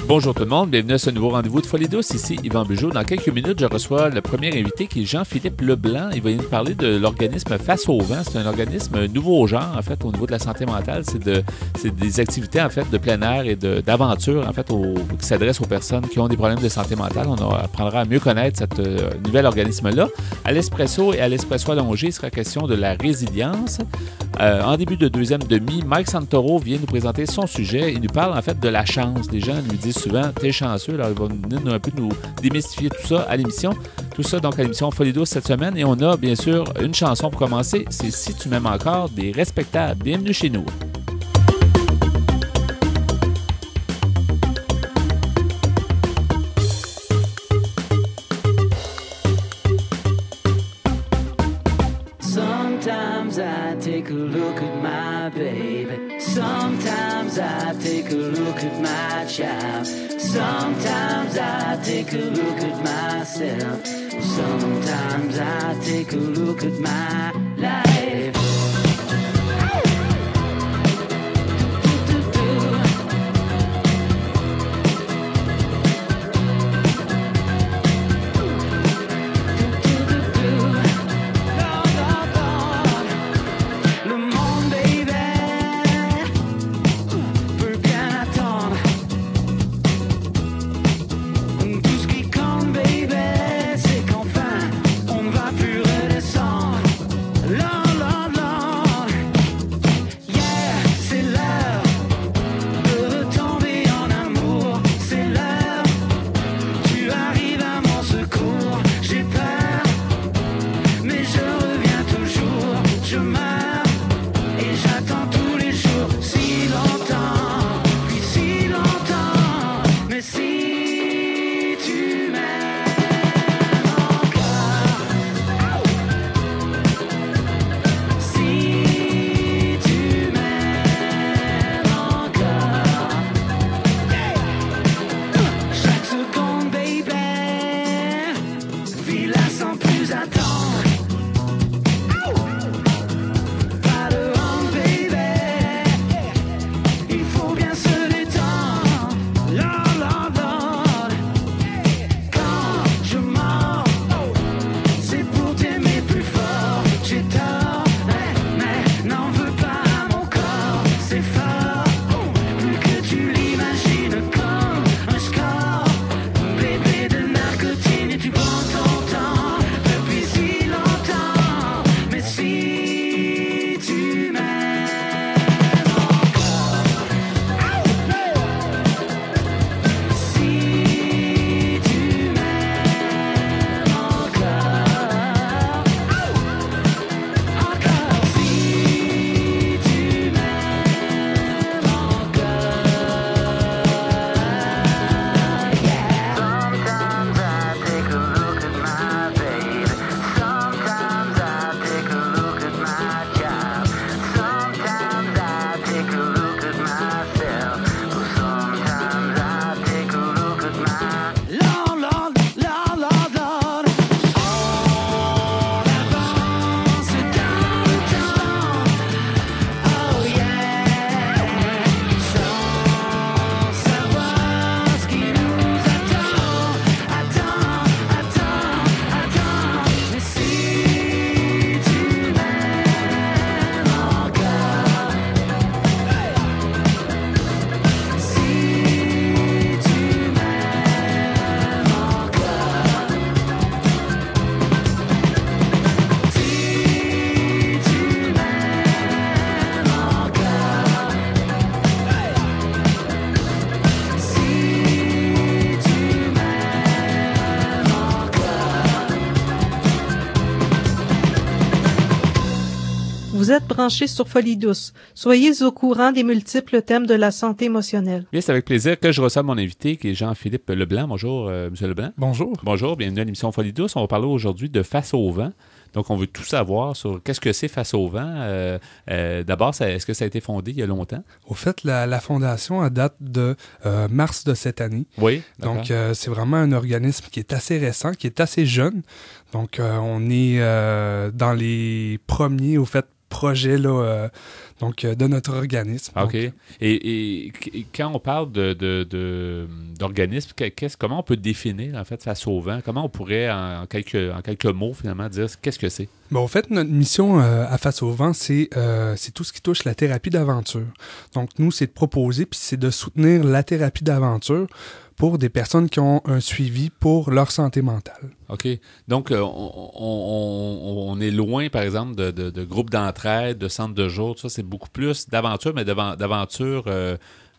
Bonjour tout le monde, bienvenue à ce nouveau rendez-vous de Folie douce. Ici Yvan Bugeaud. Dans quelques minutes, je reçois le premier invité qui est Jean-Philippe Leblanc. Il va nous parler de l'organisme Face au vent. C'est un organisme nouveau genre, en fait, au niveau de la santé mentale. C'est des activités, en fait, de plein air et d'aventure, en fait, qui s'adressent aux personnes qui ont des problèmes de santé mentale. On apprendra à mieux connaître ce nouvel organisme-là. À l'Espresso et à l'Espresso allongé, il sera question de la résilience. En début de deuxième demi, Mike Santoro vient nous présenter son sujet. Il nous parle, en fait, de la chance. Les gens lui disent souvent « t'es chanceux ». Alors, il va venir un peu nous démystifier tout ça à l'émission. Tout ça, donc, à l'émission Folie douce cette semaine. Et on a, bien sûr, une chanson pour commencer. C'est « Si tu m'aimes encore » des Respectables. Bienvenue chez nous. Sometimes I take a look at my baby. Sometimes I take a look at my child. Sometimes I take a look at myself. Sometimes I take a look at my life. Vous êtes branchés sur Folie douce. Soyez au courant des multiples thèmes de la santé émotionnelle. Bien, c'est avec plaisir que je reçois mon invité qui est Jean-Philippe Leblanc. Bonjour, M. Leblanc. Bonjour. Bonjour, bienvenue à l'émission Folie douce. On va parler aujourd'hui de Face au vent. Donc, on veut tout savoir sur qu'est-ce que c'est Face au vent. D'abord, est-ce que ça a été fondé il y a longtemps? Au fait, la fondation a date de mars de cette année. Oui. Donc, c'est vraiment un organisme qui est assez récent, qui est assez jeune. Donc, on est dans les premiers, au fait, projets là, de notre organisme. OK. Et quand on parle d'organisme, comment on peut définir, en fait, face au vent? Comment on pourrait, en quelques mots, finalement, dire qu'est-ce que c'est? Bon, en fait, notre mission à Face au vent, c'est tout ce qui touche la thérapie d'aventure. Donc, nous, c'est de proposer, puis c'est de soutenir la thérapie d'aventure pour des personnes qui ont un suivi pour leur santé mentale. OK. Donc, on est loin, par exemple, de groupes d'entraide, de centres de jour. Tout ça, c'est beaucoup plus d'aventure, mais d'aventure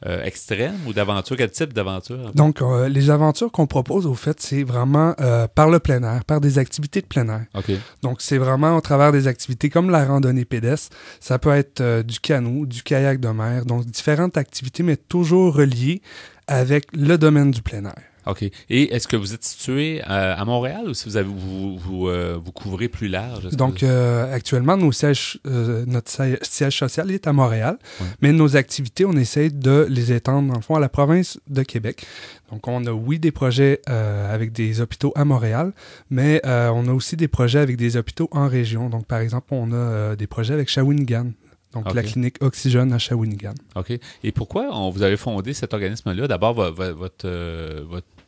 extrême ou d'aventure? Quel type d'aventure? Donc, les aventures qu'on propose, au fait, c'est vraiment par le plein air, par des activités de plein air. OK. Donc, c'est vraiment au travers des activités comme la randonnée pédestre. Ça peut être du canot, du kayak de mer, donc différentes activités, mais toujours reliées avec le domaine du plein air. OK. Et est-ce que vous êtes situé à Montréal ou si vous couvrez plus large? Donc, actuellement, notre siège social est à Montréal, mais nos activités, on essaie de les étendre, dans le fond, à la province de Québec. Donc, on a, oui, des projets avec des hôpitaux à Montréal, mais on a aussi des projets avec des hôpitaux en région. Donc, par exemple, on a des projets avec Shawinigan. Donc, la clinique Oxygène à Shawinigan. OK. Et pourquoi vous avez fondé cet organisme-là? D'abord,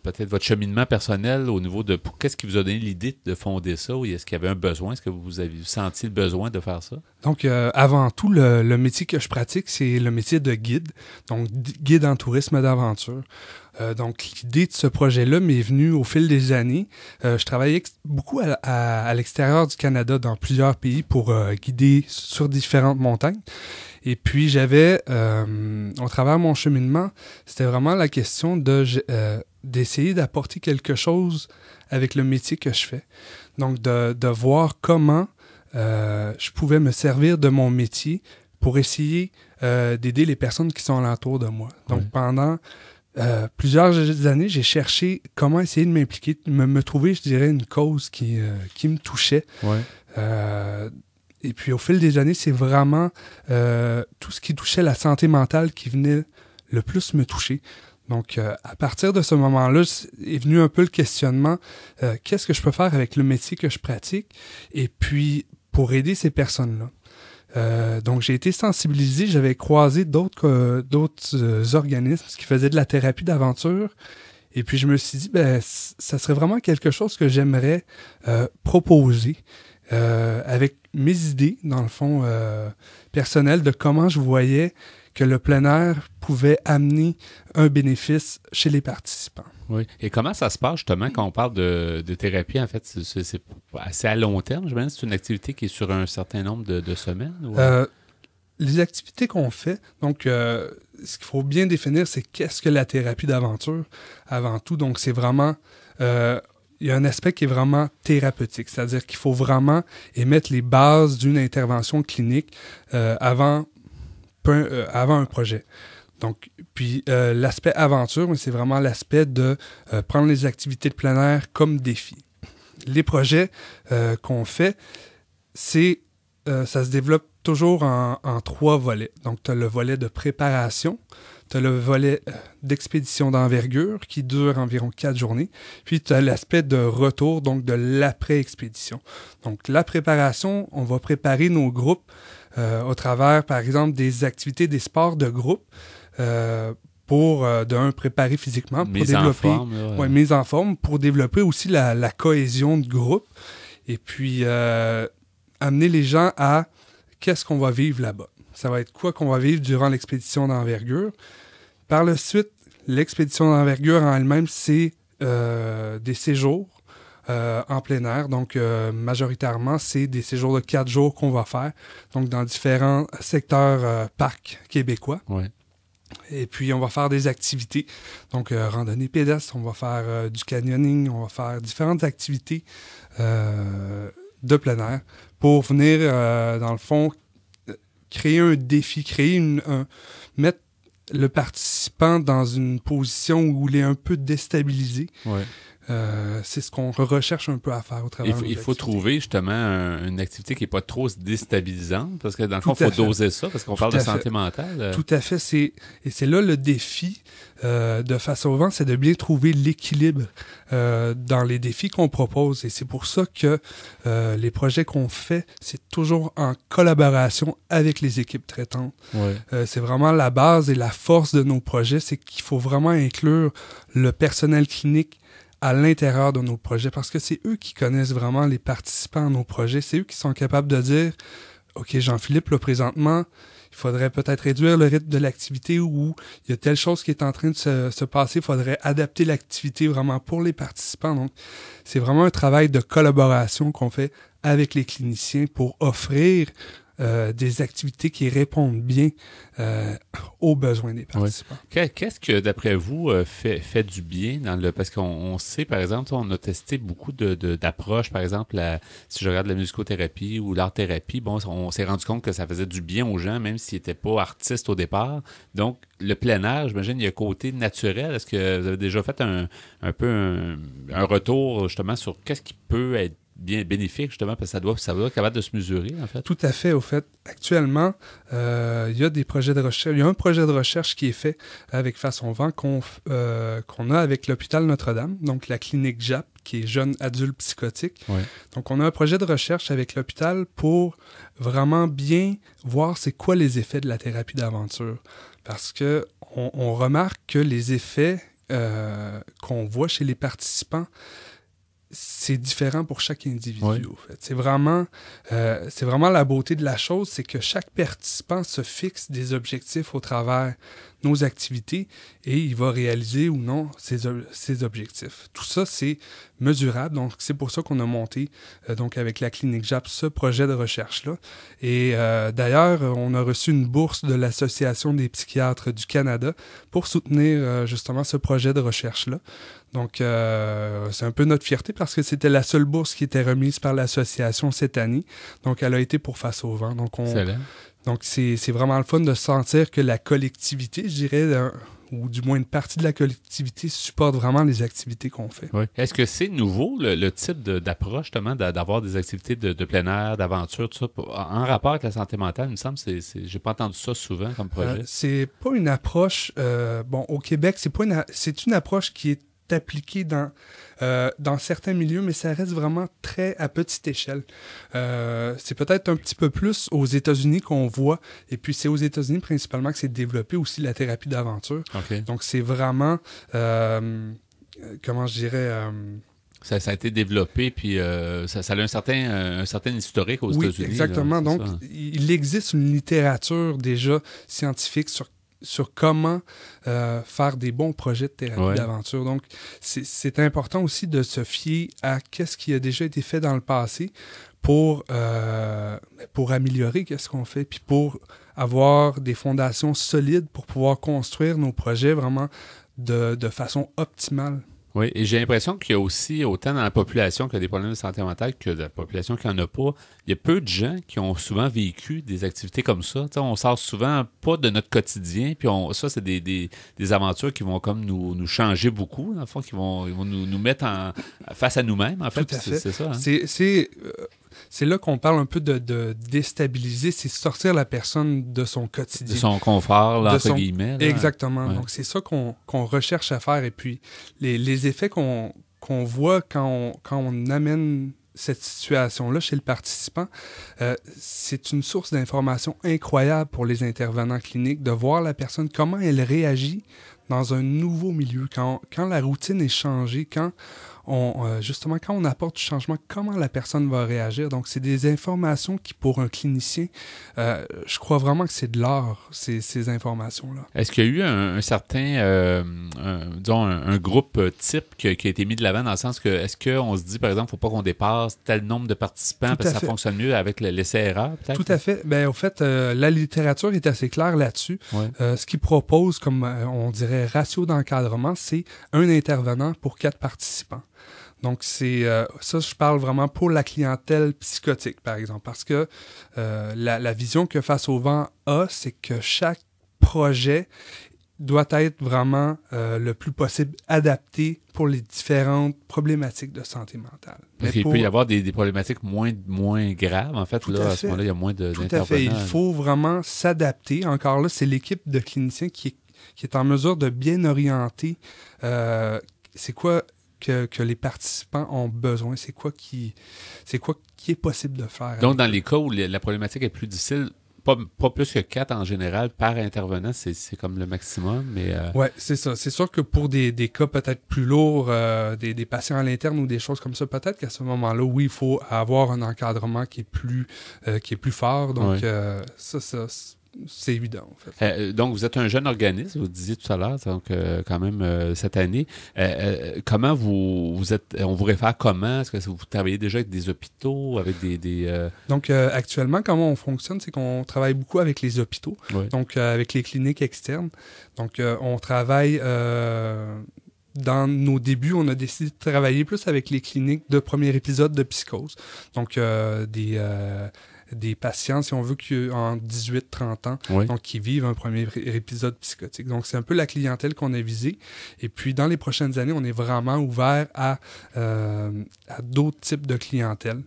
peut-être votre cheminement personnel au niveau de... Qu'est-ce qui vous a donné l'idée de fonder ça? Ou est-ce qu'il y avait un besoin? Est-ce que vous avez senti le besoin de faire ça? Donc, avant tout, le métier que je pratique, c'est le métier de guide. Donc, guide en tourisme d'aventure. Donc, l'idée de ce projet-là m'est venue au fil des années. Je travaillais beaucoup à l'extérieur du Canada, dans plusieurs pays, pour guider sur différentes montagnes. Et puis, j'avais, au travers de mon cheminement, c'était vraiment la question d'essayer d'apporter quelque chose avec le métier que je fais. Donc, de voir comment je pouvais me servir de mon métier pour essayer d'aider les personnes qui sont alentour de moi. Donc, pendant plusieurs années, j'ai cherché comment essayer de m'impliquer, me trouver, je dirais, une cause qui me touchait. Ouais. Et puis, au fil des années, c'est vraiment tout ce qui touchait la santé mentale qui venait le plus me toucher. Donc, à partir de ce moment-là, est venu un peu le questionnement, qu'est-ce que je peux faire avec le métier que je pratique? Et puis, pour aider ces personnes-là. Donc, j'ai été sensibilisé, j'avais croisé d'autres organismes qui faisaient de la thérapie d'aventure. Et puis, je me suis dit, ça serait vraiment quelque chose que j'aimerais proposer avec mes idées, dans le fond, personnelles, de comment je voyais que le plein air pouvait amener un bénéfice chez les participants. Oui. Et comment ça se passe, justement, quand on parle de thérapie? En fait, c'est assez à long terme, je pense. C'est une activité qui est sur un certain nombre de semaines? Ou... Les activités qu'on fait, donc, ce qu'il faut bien définir, c'est qu'est-ce que la thérapie d'aventure, avant tout. Donc, c'est vraiment... il y a un aspect qui est vraiment thérapeutique, c'est-à-dire qu'il faut vraiment émettre les bases d'une intervention clinique avant un projet. Donc, puis l'aspect aventure, c'est vraiment l'aspect de prendre les activités de plein air comme défi. Les projets qu'on fait, ça se développe toujours en 3 volets. Donc, tu as le volet de préparation, tu as le volet d'expédition d'envergure qui dure environ 4 journées, puis tu as l'aspect de retour, donc de l'après-expédition. Donc, la préparation, on va préparer nos groupes au travers, par exemple, des activités, des sports de groupe, pour, préparer physiquement, pour développer... mise en forme, pour développer aussi la cohésion de groupe, et puis amener les gens à qu'est-ce qu'on va vivre là-bas. Ça va être quoi qu'on va vivre durant l'expédition d'envergure. Par la suite, l'expédition d'envergure en elle-même, c'est des séjours en plein air. Donc, majoritairement, c'est des séjours de 4 jours qu'on va faire, donc dans différents secteurs parcs québécois. Ouais. Et puis, on va faire des activités. Donc, randonnée pédestre, on va faire du canyoning, on va faire différentes activités de plein air pour venir, dans le fond, créer un défi, mettre le participant dans une position où il est un peu déstabilisé. Ouais. C'est ce qu'on recherche un peu à faire au travers de nos Il faut activités. trouver justement une activité qui n'est pas trop déstabilisante, parce que dans le fond, Tout il à faut fait. doser ça, parce qu'on Tout parle de à fait. santé mentale. Tout à fait. C'est là le défi de Face au vent, c'est de bien trouver l'équilibre dans les défis qu'on propose. Et c'est pour ça que les projets qu'on fait, c'est toujours en collaboration avec les équipes traitantes. Ouais. C'est vraiment la base et la force de nos projets, c'est qu'il faut vraiment inclure le personnel clinique à l'intérieur de nos projets, parce que c'est eux qui connaissent vraiment les participants à nos projets. C'est eux qui sont capables de dire « OK, Jean-Philippe, là, présentement, il faudrait peut-être réduire le rythme de l'activité ou il y a telle chose qui est en train de se passer, il faudrait adapter l'activité vraiment pour les participants. » Donc, c'est vraiment un travail de collaboration qu'on fait avec les cliniciens pour offrir des activités qui répondent bien aux besoins des participants. Qu'est-ce que, d'après vous, fait du bien parce qu'on sait, par exemple, on a testé beaucoup d'approches, par exemple, si je regarde la musicothérapie ou l'art-thérapie, bon, on s'est rendu compte que ça faisait du bien aux gens, même s'ils n'étaient pas artistes au départ. Donc, le plein air, j'imagine, il y a un côté naturel. Est-ce que vous avez déjà fait un retour, justement, sur qu'est-ce qui peut être bien bénéfique, justement, parce que ça doit être capable de se mesurer, en fait? Tout à fait. Au fait, actuellement, il y a des projets de recherche. Il y a un projet de recherche qui est fait avec Face au vent qu'on a avec l'hôpital Notre-Dame, donc la clinique JAP, qui est Jeunes Adultes Psychotiques. Ouais. Donc, on a un projet de recherche avec l'hôpital pour vraiment bien voir c'est quoi les effets de la thérapie d'aventure. Parce que on remarque que les effets qu'on voit chez les participants, c'est différent pour chaque individu, ouais. au fait. C'est vraiment la beauté de la chose, c'est que chaque participant se fixe des objectifs au travers nos activités et il va réaliser ou non ses objectifs. Tout ça, c'est mesurable, donc c'est pour ça qu'on a monté donc avec la clinique JAP ce projet de recherche-là. Et d'ailleurs, on a reçu une bourse de l'Association des psychiatres du Canada pour soutenir justement ce projet de recherche-là. Donc, c'est un peu notre fierté parce que c'était la seule bourse qui était remise par l'association cette année. Donc, elle a été pour Face au vent. Donc, c'est vraiment le fun de sentir que la collectivité, je dirais, ou du moins une partie de la collectivité, supporte vraiment les activités qu'on fait. Oui. Est-ce que c'est nouveau, le type d'approche, justement, d'avoir des activités de plein air, d'aventure, tout ça, en rapport avec la santé mentale? Il me semble que j'ai pas entendu ça souvent comme projet. C'est pas une approche... au Québec, c'est une approche qui est appliqué dans certains milieux, mais ça reste vraiment très à petite échelle. C'est peut-être un petit peu plus aux États-Unis qu'on voit, et puis c'est aux États-Unis principalement que c'est développé aussi la thérapie d'aventure. Okay. Donc c'est vraiment, comment je dirais... Ça a été développé, puis ça a un certain historique aux États-Unis. Oui, exactement. Là, donc, il existe une littérature déjà scientifique sur comment faire des bons projets de thérapie d'aventure. Donc, c'est important aussi de se fier à qu'est-ce qui a déjà été fait dans le passé pour améliorer qu'est-ce qu'on fait, puis pour avoir des fondations solides pour pouvoir construire nos projets vraiment de façon optimale. Oui, et j'ai l'impression qu'il y a aussi, autant dans la population qui a des problèmes de santé mentale que de la population qui n'en a pas, il y a peu de gens qui ont souvent vécu des activités comme ça. T'sais, on sort souvent pas de notre quotidien, puis ça, c'est des aventures qui vont comme nous changer beaucoup, dans le fond, qui vont nous mettre face à nous-mêmes, en fait. Tout à fait. C'est ça. Hein? C'est là qu'on parle un peu de déstabiliser, c'est sortir la personne de son quotidien. De son confort, là, entre guillemets. Là. Exactement. Ouais. Donc, c'est ça qu'on recherche à faire. Et puis, les effets qu'on voit quand on amène cette situation-là chez le participant, c'est une source d'information incroyable pour les intervenants cliniques de voir la personne, comment elle réagit dans un nouveau milieu, quand la routine est changée, quand on apporte du changement, comment la personne va réagir. Donc, c'est des informations qui, pour un clinicien, je crois vraiment que c'est de l'art, ces informations-là. Est-ce qu'il y a eu un certain, un groupe type qui a été mis de l'avant dans le sens que, est-ce qu'on se dit, par exemple, il ne faut pas qu'on dépasse tel nombre de participants parce que ça fonctionne mieux avec l'essai-erreur, peut-être? Tout à fait. Au fait, la littérature est assez claire là-dessus. Ouais. Ce qu'ils proposent comme, on dirait, ratio d'encadrement, c'est un intervenant pour 4 participants. Donc, c'est ça, je parle vraiment pour la clientèle psychotique, par exemple, parce que la vision que Face au vent a, c'est que chaque projet doit être vraiment le plus possible adapté pour les différentes problématiques de santé mentale. Parce qu'il peut y avoir des problématiques moins graves, en fait. Là, à ce moment-là, il y a moins d'intervenants. Tout à fait. Il faut vraiment s'adapter. Encore là, c'est l'équipe de cliniciens qui est en mesure de bien orienter c'est quoi que les participants ont besoin, c'est quoi qui est possible de faire. Donc, dans les cas où la problématique est plus difficile, pas plus que 4 en général par intervenant, c'est comme le maximum, mais... Oui, c'est ça. C'est sûr que pour des cas peut-être plus lourds, des patients à l'interne ou des choses comme ça, peut-être qu'à ce moment-là, oui, il faut avoir un encadrement qui est plus fort. Donc, ça c'est évident, en fait. Donc, vous êtes un jeune organisme, vous disiez tout à l'heure, donc quand même cette année. Comment vous êtes... On vous réfère comment? Est-ce que vous travaillez déjà avec des hôpitaux, avec des... Donc, actuellement, comment on fonctionne, c'est qu'on travaille beaucoup avec les hôpitaux, donc avec les cliniques externes. Donc, on travaille... Dans nos débuts, on a décidé de travailler plus avec les cliniques de premier épisode de psychose. Donc, des patients, si on veut, qui ont 18-30 ans, donc qui vivent un premier épisode psychotique. Donc, c'est un peu la clientèle qu'on a visée. Et puis, dans les prochaines années, on est vraiment ouvert à d'autres types de clientèle.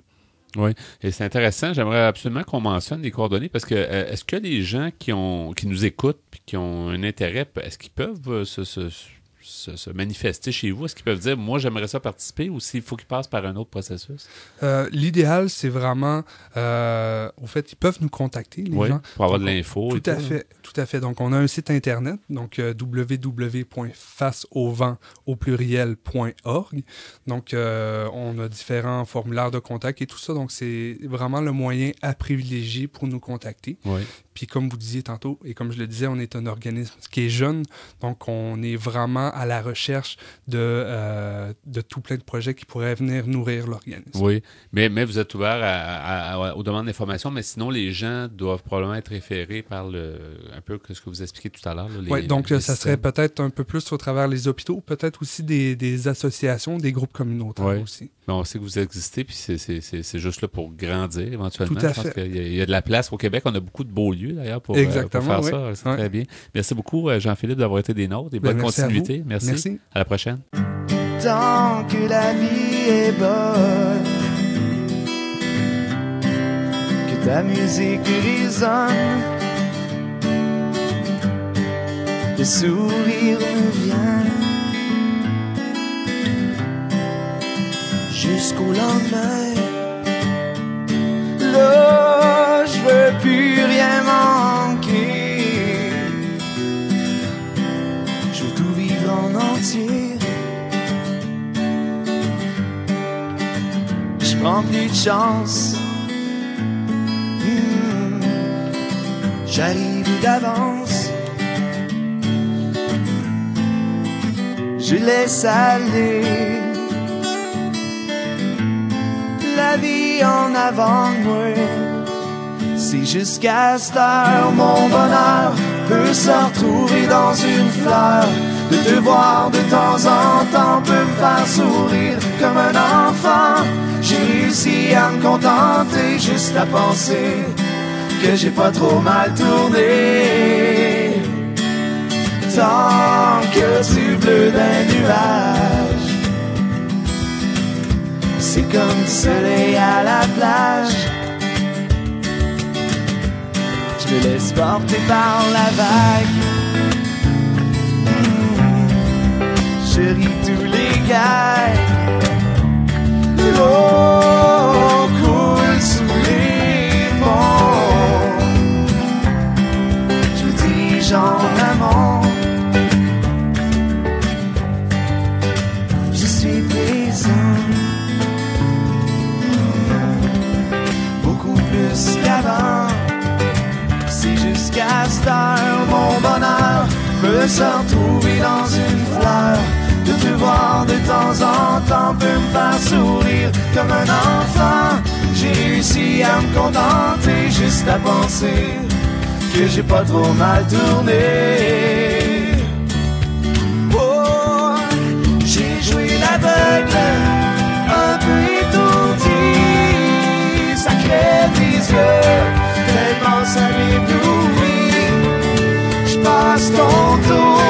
Oui, et c'est intéressant. J'aimerais absolument qu'on mentionne les coordonnées parce que est-ce que les gens qui nous écoutent et qui ont un intérêt, est-ce qu'ils peuvent se manifester chez vous? Est-ce qu'ils peuvent dire, moi, j'aimerais ça participer, ou s'il faut qu'ils passent par un autre processus? L'idéal, c'est vraiment... au fait, ils peuvent nous contacter, les gens. Pour avoir de l'info. Tout à fait. Donc, on a un site Internet, donc www.faceauvent.org. Donc, on a différents formulaires de contact et tout ça. Donc, c'est vraiment le moyen à privilégier pour nous contacter. Oui. Puis, comme vous disiez tantôt, et comme je le disais, on est un organisme qui est jeune. Donc, on est vraiment à la recherche de tout plein de projets qui pourraient venir nourrir l'organisme. Oui, mais vous êtes ouvert aux demandes d'informations, mais sinon, les gens doivent probablement être référés par un peu ce que vous expliquez tout à l'heure. Oui, donc ça serait peut-être un peu plus au travers les hôpitaux, peut-être aussi des associations, des groupes communautaires aussi. Mais on sait que vous existez, puis c'est juste là pour grandir éventuellement. Tout à fait. Je pense qu'il y a de la place au Québec. On a beaucoup de beaux lieux, d'ailleurs, pour faire ça. C'est très bien. Merci beaucoup, Jean-Philippe, d'avoir été des nôtres. Et bonne continuité. Merci. À la prochaine. Tant que la vie est bonne, que ta musique résonne, le sourire me vient jusqu'au lendemain. Là, je veux plus rien manquer. Je veux tout vivre en entier. Je prends plus de chance. J'arrive d'avance. Je laisse aller la vie en avant de moi. C'est jusqu'à cette heure, mon bonheur peut se retrouver dans une fleur. De te voir de temps en temps peut me faire sourire comme un enfant. J'ai réussi à me contenter juste à penser que j'ai pas trop mal tourné. Tant que tu bleu d'un nuage, c'est comme du soleil à la plage. Je me laisse porter par la vague. Je ris tous les gars. L'eau coule sous les ponts. Je me dirige en amont. Je suis présent. Beaucoup plus qu'avant. C'est jusqu'à cette heure, mon bonheur peut se retrouver dans une fleur. De te voir de temps en temps peut me faire sourire comme un enfant. J'ai réussi à me contenter juste à penser que j'ai pas trop mal tourné. Oh, j'ai joué l'aveugle, un peu étourdi. Ça crève les yeux, tellement ça m'éblouit. J'passe ton tour.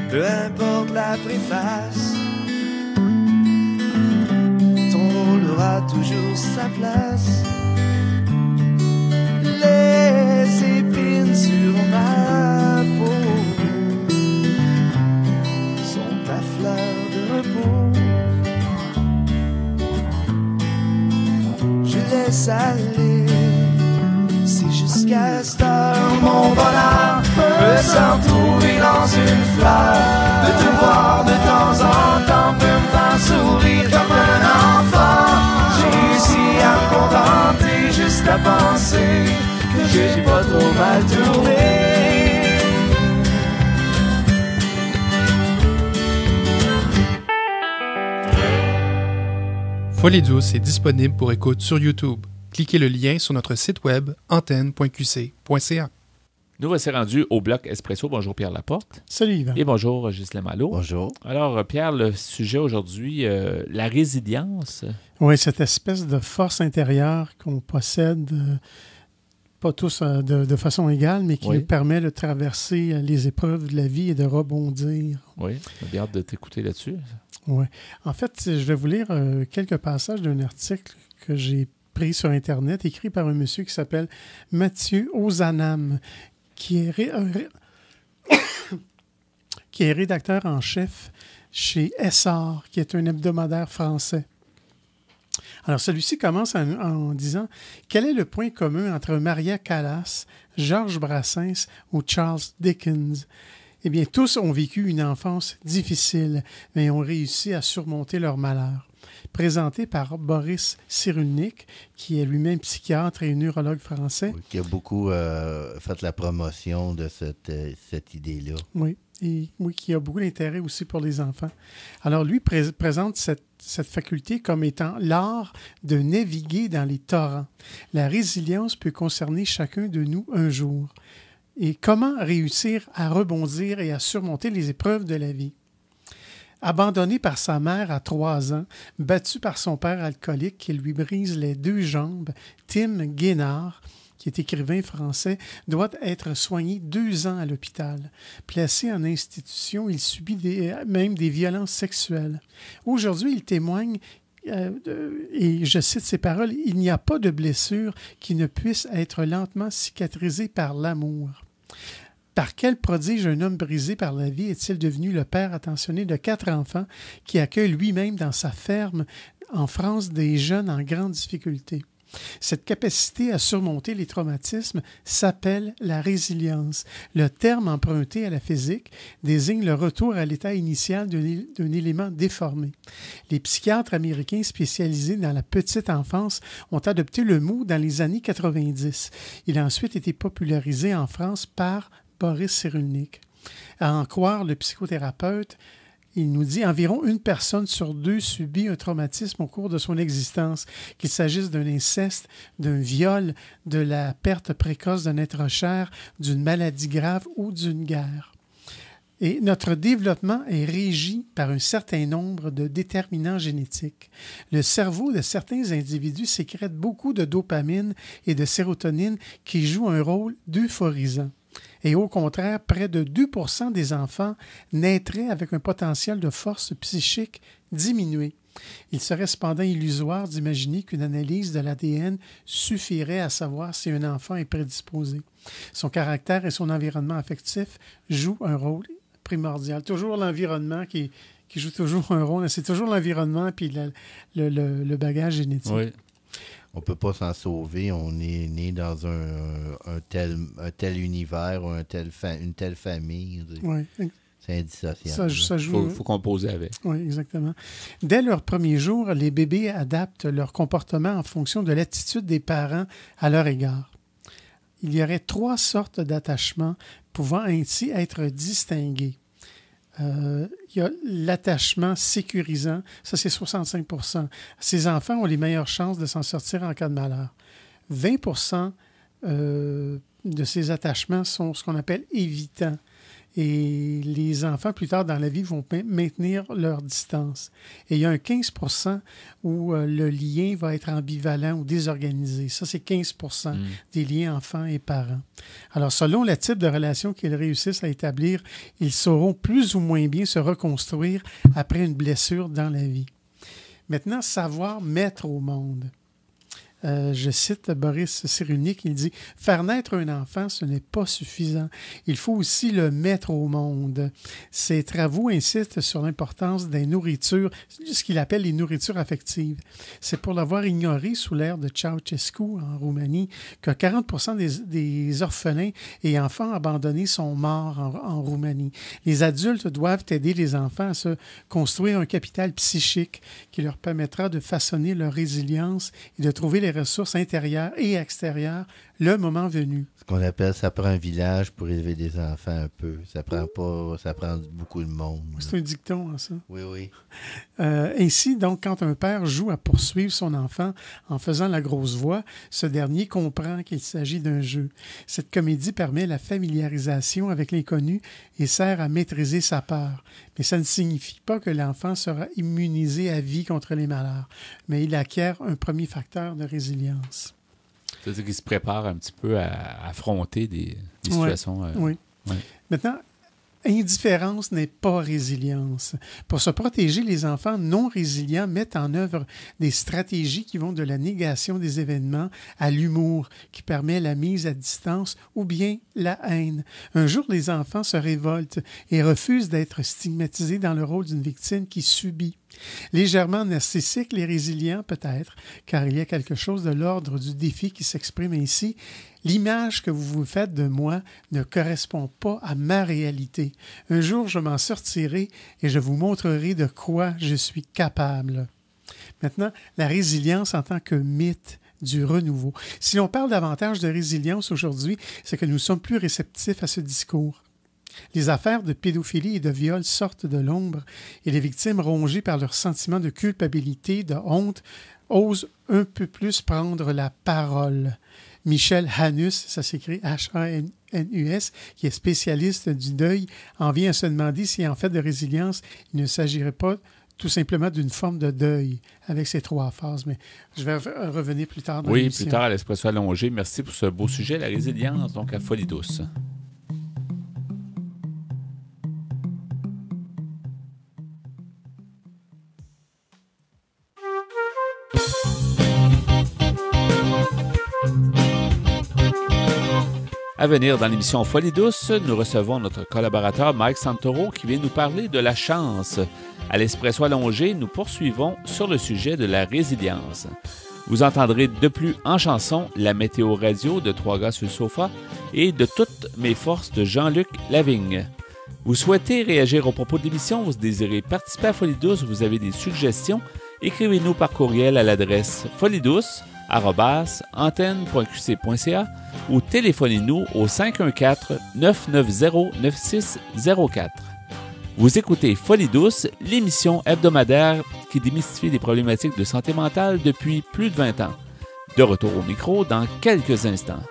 peu importe la préface, ton rôle aura toujours sa place. Les épines sur ma peau sont ta fleur de repos. Je laisse aller, c'est jusqu'à cette heure mon bonheur peut s'en trouver dans une fleur. De te voir de temps en temps peut me faire sourire comme un enfant. J'ai réussi à me contenter juste à penser que j'ai pas trop mal tourné. Folie douce est disponible pour écoute sur YouTube. Cliquez le lien sur notre site web antenne.qc.ca. Nous voici rendus au bloc Espresso. Bonjour Pierre Laporte. Salut Yvan. Et bonjour Ghislain Malo. Bonjour. Alors Pierre, le sujet aujourd'hui, la résilience. Oui, cette espèce de force intérieure qu'on possède, pas tous de façon égale, mais qui nous permet de traverser les épreuves de la vie et de rebondir. Oui, j'ai bien hâte de t'écouter là-dessus. Oui. En fait, je vais vous lire quelques passages d'un article que j'ai pris sur Internet, écrit par un monsieur qui s'appelle Mathieu Ozanam, qui est rédacteur en chef chez Essor, qui est un hebdomadaire français. Alors, celui-ci commence en disant « Quel est le point commun entre Maria Callas, Georges Brassens ou Charles Dickens ?» Eh bien, tous ont vécu une enfance difficile, mais ont réussi à surmonter leur malheur. Présenté par Boris Cyrulnik, qui est lui-même psychiatre et neurologue français. Oui, qui a beaucoup fait la promotion de cette idée-là. Oui, et qui a beaucoup d'intérêt aussi pour les enfants. Alors, lui présente cette faculté comme étant l'art de naviguer dans les torrents. La résilience peut concerner chacun de nous un jour. Et comment réussir à rebondir et à surmonter les épreuves de la vie? Abandonné par sa mère à 3 ans, battu par son père alcoolique qui lui brise les 2 jambes, Tim Guénard, qui est écrivain français, doit être soigné 2 ans à l'hôpital. Placé en institution, il subit même des violences sexuelles. Aujourd'hui, il témoigne et je cite ses paroles, « Il n'y a pas de blessure qui ne puisse être lentement cicatrisée par l'amour. » Par quel prodige un homme brisé par la vie est-il devenu le père attentionné de 4 enfants qui accueille lui-même dans sa ferme en France des jeunes en grande difficulté? Cette capacité à surmonter les traumatismes s'appelle la résilience. Le terme emprunté à la physique désigne le retour à l'état initial d'un élément déformé. Les psychiatres américains spécialisés dans la petite enfance ont adopté le mot dans les années 90. Il a ensuite été popularisé en France par Boris Cyrulnik. À en croire le psychothérapeute, il nous dit environ 1 personne sur 2 subit un traumatisme au cours de son existence, qu'il s'agisse d'un inceste, d'un viol, de la perte précoce d'un être cher, d'une maladie grave ou d'une guerre. Et notre développement est régi par un certain nombre de déterminants génétiques. Le cerveau de certains individus sécrète beaucoup de dopamine et de sérotonine qui jouent un rôle euphorisant. Et au contraire, près de 2% des enfants naîtraient avec un potentiel de force psychique diminué. Il serait cependant illusoire d'imaginer qu'une analyse de l'ADN suffirait à savoir si un enfant est prédisposé. Son caractère et son environnement affectif jouent un rôle primordial. Toujours l'environnement qui joue toujours un rôle. C'est toujours l'environnement puis le bagage génétique. Oui. On ne peut pas s'en sauver. On est né dans un tel univers ou une telle famille. Oui. C'est indissociable. Ça joue. Faut composer avec. Oui, exactement. Dès leur premier jour, les bébés adaptent leur comportement en fonction de l'attitude des parents à leur égard. Il y aurait 3 sortes d'attachements pouvant ainsi être distingués. Il y a l'attachement sécurisant, ça c'est 65%. Ces enfants ont les meilleures chances de s'en sortir en cas de malheur. 20% de ces attachements sont ce qu'on appelle évitants. Et les enfants, plus tard dans la vie, vont maintenir leur distance. Et il y a un 15% où le lien va être ambivalent ou désorganisé. Ça, c'est 15% des liens enfants et parents. Alors, selon le type de relation qu'ils réussissent à établir, ils sauront plus ou moins bien se reconstruire après une blessure dans la vie. Maintenant, savoir mettre au monde. Je cite Boris Cyrulnik, il dit « Faire naître un enfant, ce n'est pas suffisant. Il faut aussi le mettre au monde. » Ses travaux insistent sur l'importance des nourritures, ce qu'il appelle les nourritures affectives. C'est pour l'avoir ignoré sous l'ère de Ceausescu en Roumanie que 40% des orphelins et enfants abandonnés sont morts en Roumanie. Les adultes doivent aider les enfants à se construire un capital psychique qui leur permettra de façonner leur résilience et de trouver les ressources intérieures et extérieures le moment venu. Ce qu'on appelle, ça prend un village pour élever des enfants un peu. Ça prend beaucoup de monde. C'est un dicton, hein, ça? Oui, oui. Ainsi, donc, quand un père joue à poursuivre son enfant en faisant la grosse voix, ce dernier comprend qu'il s'agit d'un jeu. Cette comédie permet la familiarisation avec l'inconnu et sert à maîtriser sa peur. Mais ça ne signifie pas que l'enfant sera immunisé à vie contre les malheurs, mais il acquiert un premier facteur de résilience. C'est-à-dire qu'il se prépare un petit peu à affronter des situations. Oui. Maintenant, indifférence n'est pas résilience. Pour se protéger, les enfants non résilients mettent en œuvre des stratégies qui vont de la négation des événements à l'humour, qui permet la mise à distance ou bien la haine. Un jour, les enfants se révoltent et refusent d'être stigmatisés dans le rôle d'une victime qui subit. Légèrement narcissique, les résilients peut-être, car il y a quelque chose de l'ordre du défi qui s'exprime ainsi. L'image que vous vous faites de moi ne correspond pas à ma réalité. Un jour, je m'en sortirai et je vous montrerai de quoi je suis capable. Maintenant, la résilience en tant que mythe du renouveau. Si l'on parle davantage de résilience aujourd'hui, c'est que nous sommes plus réceptifs à ce discours. Les affaires de pédophilie et de viol sortent de l'ombre et les victimes, rongées par leur sentiment de culpabilité, de honte, osent un peu plus prendre la parole. Michel Hanus, ça s'écrit H-A-N-U-S, qui est spécialiste du deuil, en vient à se demander si en fait de résilience, il ne s'agirait pas tout simplement d'une forme de deuil avec ces trois phases. Mais je vais revenir plus tard dans l'émission. Oui, plus tard à l'Espresso allongé. Merci pour ce beau sujet, la résilience, donc à Folie douce. À venir dans l'émission Folie douce, nous recevons notre collaborateur Mike Santoro qui vient nous parler de la chance. À l'Espresso allongé, nous poursuivons sur le sujet de la résilience. Vous entendrez de plus en chanson la météo radio de Trois gars sur le sofa et de toutes mes forces de Jean-Luc Lavigne. Vous souhaitez réagir au propos de l'émission, vous désirez participer à Folie douce, vous avez des suggestions, écrivez-nous par courriel à l'adresse foliedouce@antenne.qc.ca ou téléphonez-nous au 514-990-9604. Vous écoutez Folie douce, l'émission hebdomadaire qui démystifie les problématiques de santé mentale depuis plus de 20 ans. De retour au micro dans quelques instants.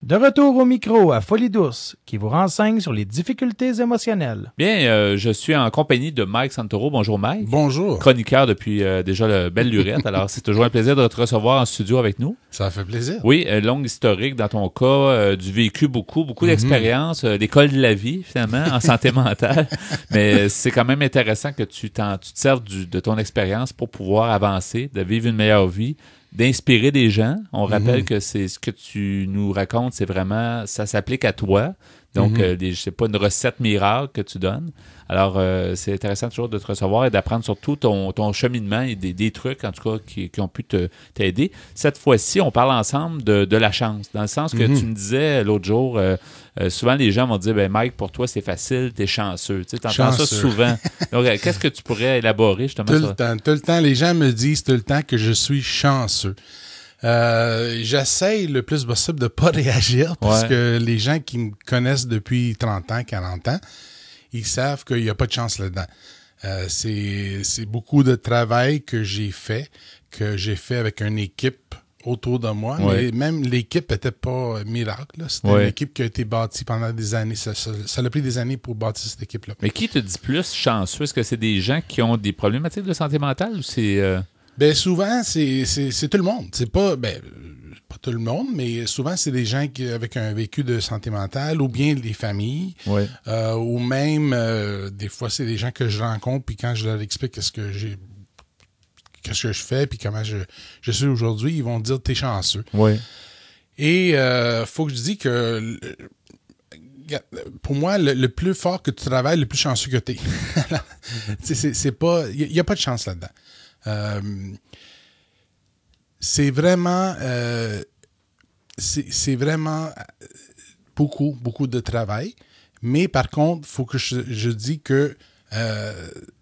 De retour au micro à Folie Douce, qui vous renseigne sur les difficultés émotionnelles. Bien, je suis en compagnie de Mike Santoro. Bonjour Mike. Bonjour. Chroniqueur depuis déjà le belle lurette. Alors, c'est toujours un plaisir de te recevoir en studio avec nous. Ça fait plaisir. Oui, longue historique dans ton cas, du vécu beaucoup d'expérience, l'école de la vie finalement, en santé mentale. Mais c'est quand même intéressant que tu te serves de ton expérience pour pouvoir avancer, de vivre une meilleure vie, d'inspirer des gens. On rappelle que c'est ce que tu nous racontes, c'est vraiment, ça s'applique à toi. Donc, c'est pas une recette miracle que tu donnes. Alors, c'est intéressant toujours de te recevoir et d'apprendre surtout ton cheminement et des trucs, en tout cas, qui ont pu t'aider. Cette fois-ci, on parle ensemble de la chance, dans le sens que tu me disais l'autre jour, souvent les gens vont dire, ben Mike, pour toi, c'est facile, t'es chanceux. Tu sais, t'entends ça souvent. Donc, qu'est-ce que tu pourrais élaborer justement sur ça? Tout le temps, les gens me disent tout le temps que je suis chanceux. J'essaye le plus possible de pas réagir parce que les gens qui me connaissent depuis 30 ans, 40 ans, ils savent qu'il n'y a pas de chance là-dedans. C'est beaucoup de travail que j'ai fait avec une équipe autour de moi. Mais même l'équipe n'était pas miracle. Là. C'était une équipe qui a été bâtie pendant des années. Ça a pris des années pour bâtir cette équipe-là. Mais qui te dit plus chanceux? Est-ce que c'est des gens qui ont des problématiques de santé mentale ou c'est... Ben souvent, c'est tout le monde. C'est pas tout le monde, mais souvent, c'est des gens avec un vécu de santé mentale ou bien des familles. Ou même, des fois, c'est des gens que je rencontre puis quand je leur explique qu'est-ce que je fais puis comment je suis aujourd'hui, ils vont dire « t'es chanceux ». Et faut que je dise que... Pour moi, le plus fort que tu travailles, le plus chanceux que t'es. C'est pas... Il n'y a pas de chance là-dedans. C'est vraiment beaucoup de travail, mais par contre, il faut que je dis que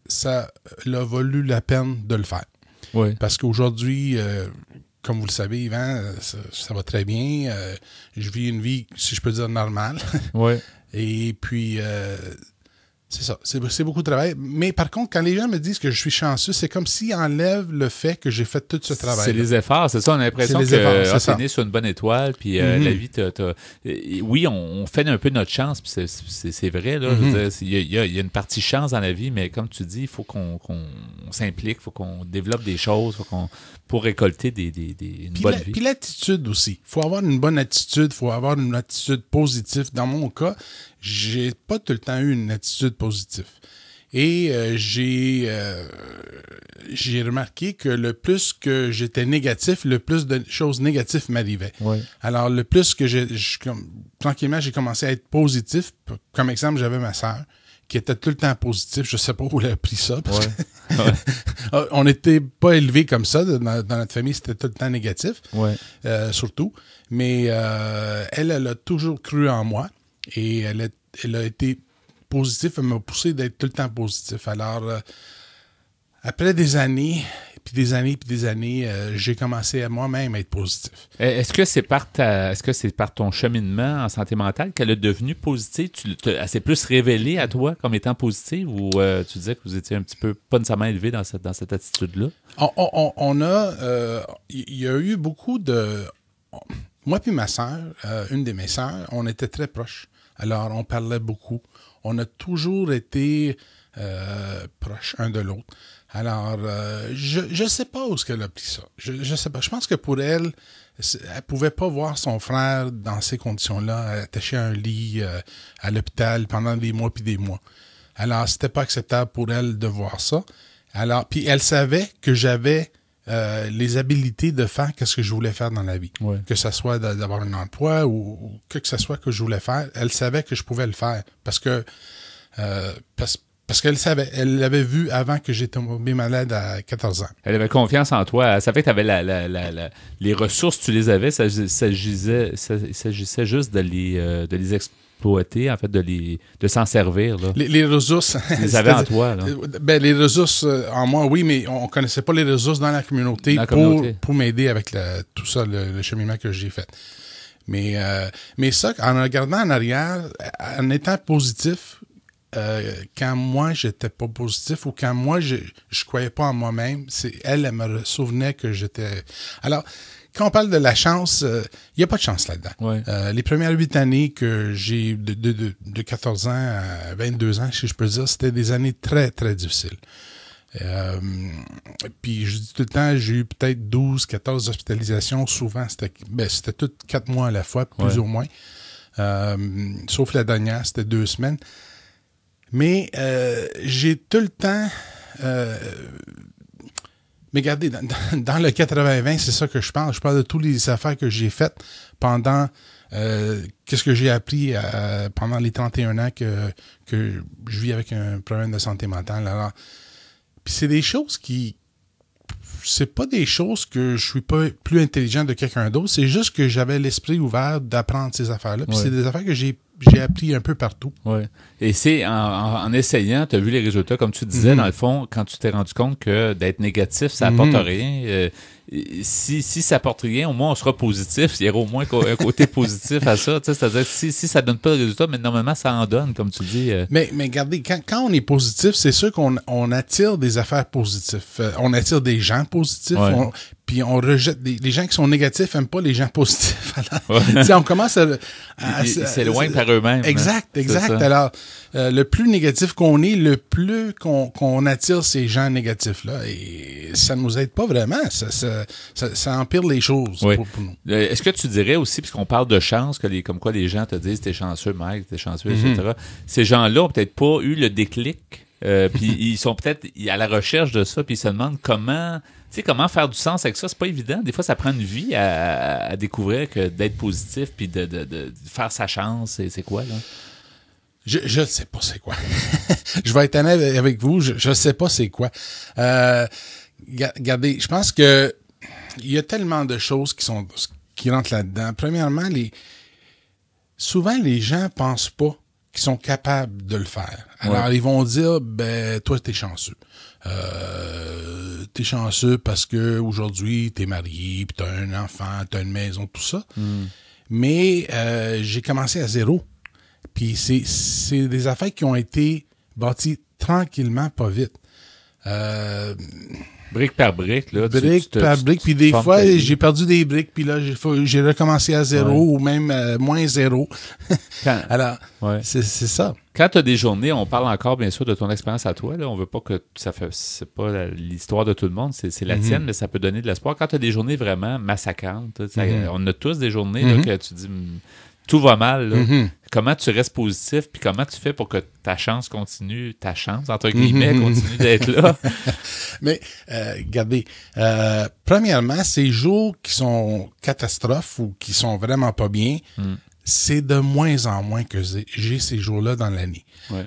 ça a valu la peine de le faire. Parce qu'aujourd'hui, comme vous le savez, Yvan, ça va très bien. Je vis une vie, si je peux dire, normale. Et puis... c'est ça, c'est beaucoup de travail. Mais par contre, quand les gens me disent que je suis chanceux, c'est comme s'ils enlèvent le fait que j'ai fait tout ce travail. C'est les efforts, c'est ça. On a l'impression que t'es né sur une bonne étoile, puis la vie, oui, on fait un peu notre chance, puis c'est vrai, là. Je veux dire, il y a une partie chance dans la vie, mais comme tu dis, il faut qu'on s'implique, il faut qu'on développe des choses, pour récolter une bonne vie. Puis l'attitude aussi. Il faut avoir une bonne attitude, il faut avoir une attitude positive. Dans mon cas, j'ai pas tout le temps eu une attitude positive. Et j'ai remarqué que le plus que j'étais négatif, le plus de choses négatives m'arrivaient. Alors, le plus que tranquillement, j'ai commencé à être positif. Comme exemple, j'avais ma sœur qui était tout le temps positif. Je sais pas où elle a pris ça. Parce que on n'était pas élevés comme ça. Dans notre famille, c'était tout le temps négatif. Surtout. Mais elle a toujours cru en moi. Et elle a été positive. Elle m'a poussé d'être tout le temps positif. Alors, après des années, j'ai commencé à moi-même être positif. Est-ce que c'est par ton cheminement en santé mentale qu'elle est devenue positive? Elle s'est plus révélée à toi comme étant positive ou tu disais que vous étiez un petit peu pas nécessairement élevé dans cette attitude-là? Il y a eu beaucoup de... Moi puis ma sœur, une de mes sœurs, on était très proches. Alors, on parlait beaucoup. On a toujours été proches un de l'autre. Alors, je sais pas où est-ce qu'elle a pris ça. Je sais pas. Je pense que pour elle pouvait pas voir son frère dans ces conditions-là, attaché à un lit à l'hôpital pendant des mois puis des mois. Alors, c'était pas acceptable pour elle de voir ça. Alors, puis elle savait que j'avais les habilités de faire ce que je voulais faire dans la vie. Que ce soit d'avoir un emploi ou que ce soit que je voulais faire. Elle savait que je pouvais le faire parce qu'elle savait. Elle l'avait vu avant que j'étais tombé malade à 14 ans. Elle avait confiance en toi. Elle savait que tu avais les ressources, tu les avais. Il s'agissait juste de les exploiter, en fait, de s'en servir. Là. Les ressources... Tu les avais en toi. Là. Ben, les ressources en moi, oui, mais on ne connaissait pas les ressources dans la communauté pour m'aider avec tout ça, le cheminement que j'ai fait. Mais ça, en regardant en arrière, en étant positif, quand moi, j'étais pas positif ou quand moi, je croyais pas en moi-même, elle me souvenait que j'étais... Alors, quand on parle de la chance, il n'y a pas de chance là-dedans. Ouais. Les premières 8 années que j'ai, de 14 ans à 22 ans, si je peux dire, c'était des années très, très difficiles. Puis je dis tout le temps, j'ai eu peut-être 12, 14 hospitalisations. Souvent, c'était tout 4 mois à la fois, plus ou moins. Sauf la dernière, c'était 2 semaines. Mais j'ai tout le temps... mais regardez, dans le 80-20, c'est ça que je parle. Je parle de toutes les affaires que j'ai faites pendant... qu'est-ce que j'ai appris pendant les 31 ans que je vis avec un problème de santé mentale. Alors, puis c'est des choses qui... C'est pas des choses que je suis pas plus intelligent de quelqu'un d'autre. C'est juste que j'avais l'esprit ouvert d'apprendre ces affaires-là. Puis c'est des affaires que j'ai appris un peu partout. Oui. Et c'est en essayant, tu as vu les résultats, comme tu disais, dans le fond, quand tu t'es rendu compte que d'être négatif, ça apporte rien. Si ça apporte rien, au moins on sera positif. Il y aura au moins un côté positif à ça. C'est-à-dire que si ça donne pas de résultat, mais normalement ça en donne, comme tu dis. Mais regardez, quand on est positif, c'est sûr qu'on attire des affaires positives. On attire des gens positifs. Ouais. Puis on rejette les gens qui sont négatifs n'aiment pas les gens positifs. Alors, on commence ils s'éloignent par eux-mêmes. Exact. Alors, le plus négatif qu'on est, le plus qu'on attire ces gens négatifs-là. Et ça nous aide pas vraiment. Ça empire les choses pour nous. Est-ce que tu dirais aussi, puisqu'on parle de chance, comme quoi les gens te disent « t'es chanceux, Mike, t'es chanceux, etc. » Ces gens-là ont peut-être pas eu le déclic. Puis ils sont peut-être à la recherche de ça, puis ils se demandent comment faire du sens avec ça. C'est pas évident. Des fois, ça prend une vie à découvrir que d'être positif puis de faire sa chance. C'est quoi, là? Je ne sais pas c'est quoi. Je vais être honnête avec vous, je ne sais pas c'est quoi. Regardez, je pense que il y a tellement de choses qui rentrent là-dedans. Premièrement, souvent les gens pensent pas qu'ils sont capables de le faire. Alors, ils vont dire, toi, t'es chanceux. T'es chanceux parce que aujourd'hui t'es marié, puis t'as un enfant, t'as une maison, tout ça. Mais j'ai commencé à zéro. Puis c'est des affaires qui ont été bâties tranquillement, pas vite. Brique par brique, là. Brique par brique. Puis des fois, j'ai perdu des briques, puis là, j'ai recommencé à zéro ou même moins zéro. Alors, c'est ça. Quand tu as des journées, on parle encore, bien sûr, de ton expérience à toi. Là. On veut pas que c'est pas l'histoire de tout le monde, c'est la tienne, mais ça peut donner de l'espoir. Quand tu as des journées vraiment massacrantes, on a tous des journées là, que tu dis tout va mal. Là. Comment tu restes positif, puis comment tu fais pour que ta chance, entre guillemets, continue d'être là? Mais, regardez, premièrement, ces jours qui sont catastrophes ou qui sont vraiment pas bien, c'est de moins en moins que j'ai ces jours-là dans l'année. Ouais.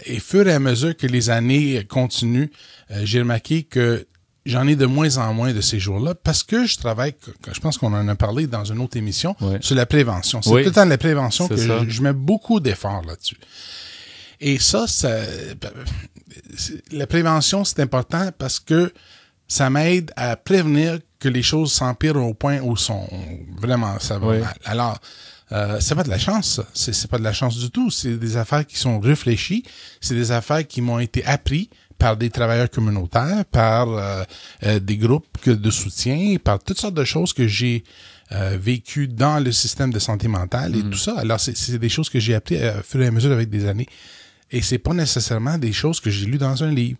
Et fur et à mesure que les années continuent, j'ai remarqué que j'en ai de moins en moins de ces jours-là parce que je travaille, je pense qu'on en a parlé dans une autre émission, sur la prévention. C'est tout le temps la prévention que je mets beaucoup d'efforts là-dessus. Et la prévention, c'est important parce que ça m'aide à prévenir que les choses s'empirent au point où ça va mal. Alors, c'est pas de la chance, ça. C'est pas de la chance du tout. C'est des affaires qui sont réfléchies. C'est des affaires qui m'ont été apprises par des travailleurs communautaires, par des groupes de soutien, par toutes sortes de choses que j'ai vécues dans le système de santé mentale et tout ça. Alors, c'est des choses que j'ai apprises au fur et à mesure avec des années. Et c'est pas nécessairement des choses que j'ai lues dans un livre.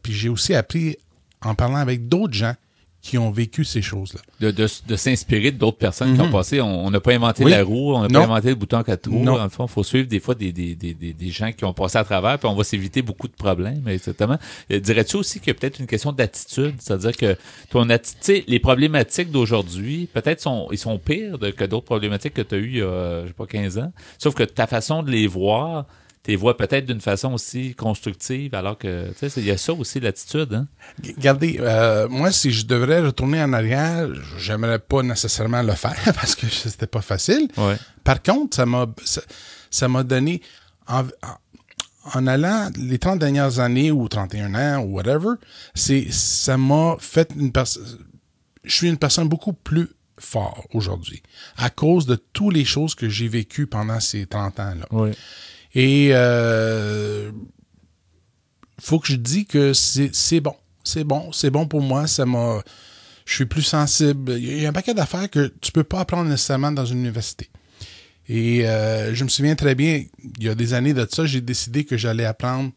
Puis j'ai aussi appris en parlant avec d'autres gens qui ont vécu ces choses-là. De s'inspirer d'autres personnes qui ont passé. On n'a pas inventé la roue, on n'a pas inventé le bouton à 4 roues. Dans le fond, il faut suivre des fois des gens qui ont passé à travers, puis on va s'éviter beaucoup de problèmes, exactement. Dirais-tu aussi qu'il y a peut-être une question d'attitude? C'est-à-dire que ton attitude, les problématiques d'aujourd'hui, peut-être ils sont pires que d'autres problématiques que tu as eues il y a, 15 ans. Sauf que ta façon de les voir, tu les vois peut-être d'une façon aussi constructive, alors que, tu sais, il y a ça aussi, l'attitude, hein? Regardez, moi, si je devrais retourner en arrière, j'aimerais pas nécessairement le faire parce que c'était pas facile. Ouais. Par contre, ça m'a donné, en allant les 30 dernières années ou 31 ans ou whatever, ça m'a fait je suis une personne beaucoup plus forte aujourd'hui à cause de toutes les choses que j'ai vécues pendant ces 30 ans-là. Ouais. Et faut que je dise que c'est bon pour moi. Je je suis plus sensible. Il y a un paquet d'affaires que tu peux pas apprendre nécessairement dans une université. Et je me souviens très bien, il y a des années de ça, j'ai décidé que j'allais apprendre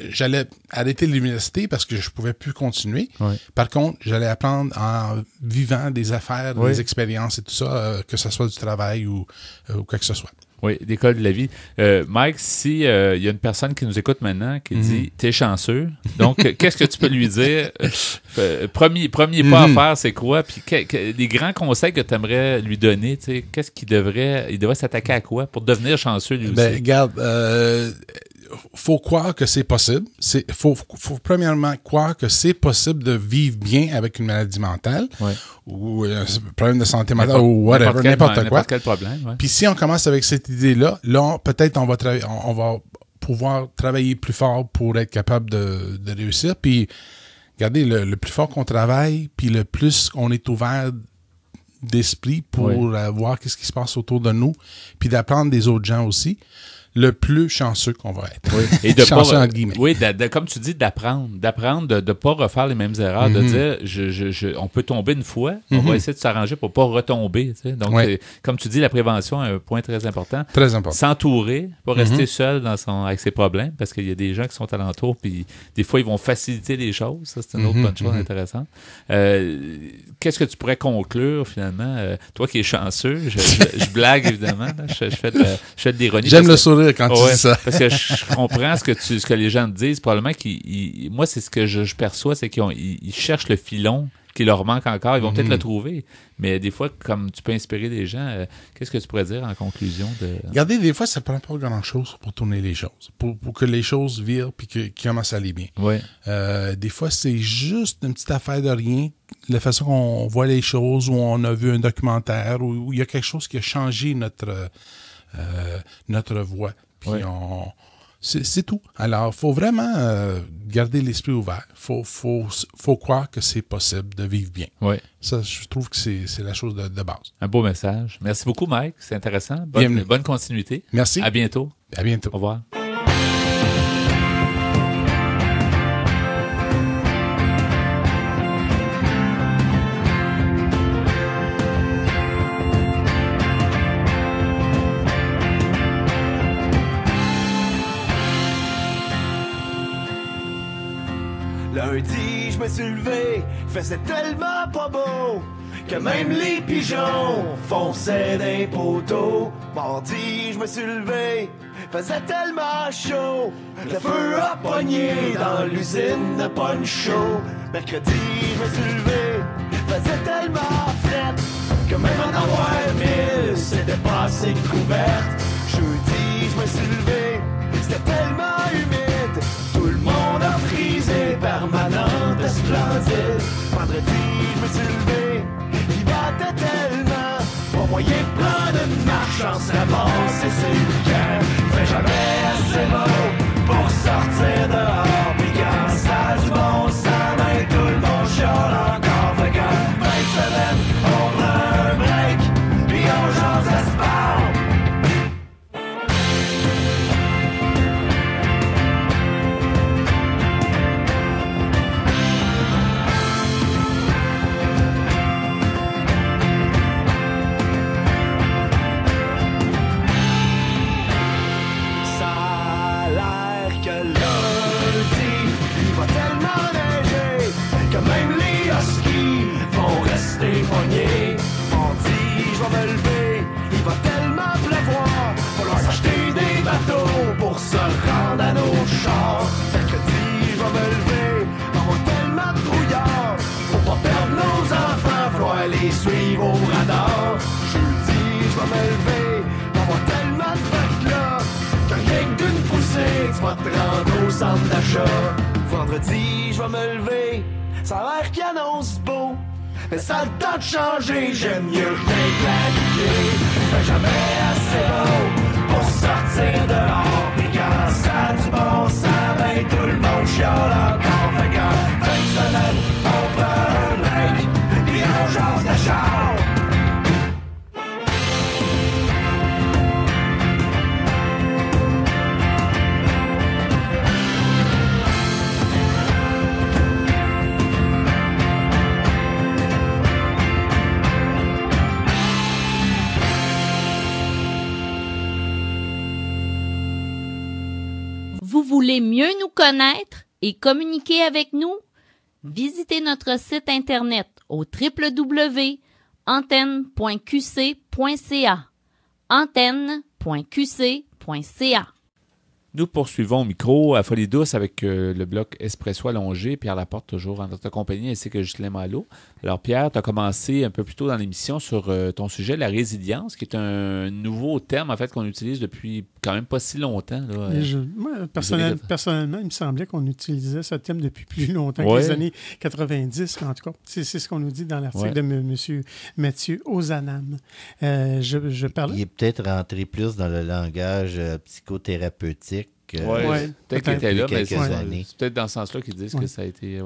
j'allais arrêter l'université parce que je pouvais plus continuer. Ouais. Par contre, j'allais apprendre en vivant des affaires, Oui. des expériences et tout ça, que ce soit du travail ou quoi que ce soit. Oui, l'école de la vie. Mike, si il y a une personne qui nous écoute maintenant qui dit « T'es chanceux », donc qu'est-ce que tu peux lui dire? Premier pas à faire, c'est quoi? Puis les grands conseils que tu aimerais lui donner, tu sais, qu'est-ce il devrait s'attaquer à quoi pour devenir chanceux lui aussi? Regarde, faut croire que c'est possible. Faut premièrement croire que c'est possible de vivre bien avec une maladie mentale ou un problème de santé mentale ou whatever, n'importe quoi. N'importe quel problème. Ouais. Puis si on commence avec cette idée-là, peut-être on va pouvoir travailler plus fort pour être capable de réussir. Puis, regardez, le plus fort qu'on travaille, puis le plus on est ouvert d'esprit pour voir qu'est-ce qui se passe autour de nous, puis d'apprendre des autres gens aussi, le plus chanceux qu'on va être. Oui. Et de chanceux, pas, entre guillemets. Oui, comme tu dis, d'apprendre de ne pas refaire les mêmes erreurs, de dire, on peut tomber une fois, on va essayer de s'arranger pour ne pas retomber. Tu sais. Donc, comme tu dis, la prévention est un point très important. Très important. S'entourer, pas rester seul avec ses problèmes, parce qu'il y a des gens qui sont alentour, puis des fois, ils vont faciliter les choses. Ça, c'est une autre bonne chose intéressante. Qu'est-ce que tu pourrais conclure, finalement? Toi qui es chanceux, je blague, évidemment. Là. Je fais de l'ironie. J'aime le sourire quand tu dis ça. Parce que je comprends ce que les gens te disent. Probablement moi, c'est ce que je perçois, c'est qu'ils cherchent le filon qui leur manque encore. Ils vont peut-être le trouver. Mais des fois, comme tu peux inspirer des gens, qu'est-ce que tu pourrais dire en conclusion? Regardez, des fois, ça prend pas grand-chose pour tourner les choses. Pour que les choses virent puis qu'ils commencent à aller bien. Ouais. Des fois, c'est juste une petite affaire de rien. La façon qu'on voit les choses, où on a vu un documentaire, où il y a quelque chose qui a changé notre voix. Puis c'est tout. Alors, faut vraiment garder l'esprit ouvert. Faut croire que c'est possible de vivre bien. Oui. Ça, je trouve que c'est la chose de base. Un beau message. Merci beaucoup, Mike. C'est intéressant. Bonne continuité. Merci. À bientôt. À bientôt. Au revoir. Lundi, je me suis levé, faisait tellement pas beau que même les pigeons fonçaient d'un poteau. Mardi, je me suis levé, faisait tellement chaud, le feu a pogné dans l'usine de Poncho. Mercredi, je me suis levé, faisait tellement fret que même en avoir 1000, c'était passé couverte. Jeudi, je me suis levé, c'était tellement humide, tout le monde a frisé, permanente, splendide. Vendredi, je me suis levé, il battait tellement, pas moyen de prendre une marche en se ramasser, c'est le camp. Fait jamais assez beau pour sortir dehors, pis quand ça a du bon sens, ben tout le monde chiale encore. Fait qu'en fin de semaine, on prend un break, pis on jase à sport. Pour se rendre à nos chars. Mercredi, je vais me lever, on va tellement de brouillard. Pour pas perdre nos enfants, falloir les suivre au radar. Jeudi, je vais me lever, on va tellement de verglas que rien que d'une poussée, tu vas te rendre au centre d'achat. Vendredi, je vais me lever, ça a l'air qu'il annonce beau, mais ça a le temps de changer, j'aime mieux rien planifier. Fait jamais assez beau pour sortir dehors, pis quand ça a du bon sens, ben tout le monde chiale encore. Fait qu'en fin de semaine, on prend un break, pis on jase de char. voulez mieux nous connaître et communiquer avec nous? Visitez notre site Internet au www.antenne.qc.ca. antenne.qc.ca. Nous poursuivons au micro à Folie Douce avec le bloc Espresso allongé. Pierre Laporte, toujours en notre compagnie, ainsi que Ghislain Malo. Alors, Pierre, tu as commencé un peu plus tôt dans l'émission sur ton sujet, la résilience, qui est un nouveau terme, en fait, qu'on utilise depuis quand même pas si longtemps. Là. Moi, personnellement, il me semblait qu'on utilisait ce terme depuis plus longtemps que les années 90. Mais en tout cas, c'est ce qu'on nous dit dans l'article de M. Mathieu Ozanam. Je parlais... Il est peut-être rentré plus dans le langage psychothérapeutique. Peut-être qu'il était là, mais c'est peut-être dans ce sens-là qu'ils disent que ça a été...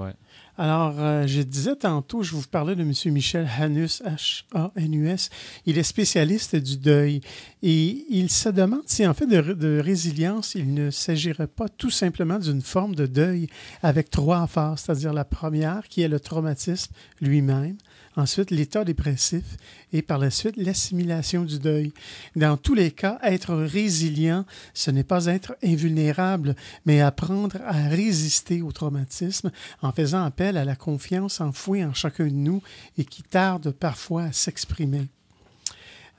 Alors, je disais tantôt, je vous parlais de M. Michel Hanus, H-A-N-U-S. Il est spécialiste du deuil et il se demande si, en fait, de résilience, il ne s'agirait pas tout simplement d'une forme de deuil avec 3 phases, c'est-à-dire la première, qui est le traumatisme lui-même, ensuite l'état dépressif et par la suite l'assimilation du deuil. Dans tous les cas, être résilient, ce n'est pas être invulnérable, mais apprendre à résister au traumatisme en faisant appel à la confiance enfouie en chacun de nous et qui tarde parfois à s'exprimer.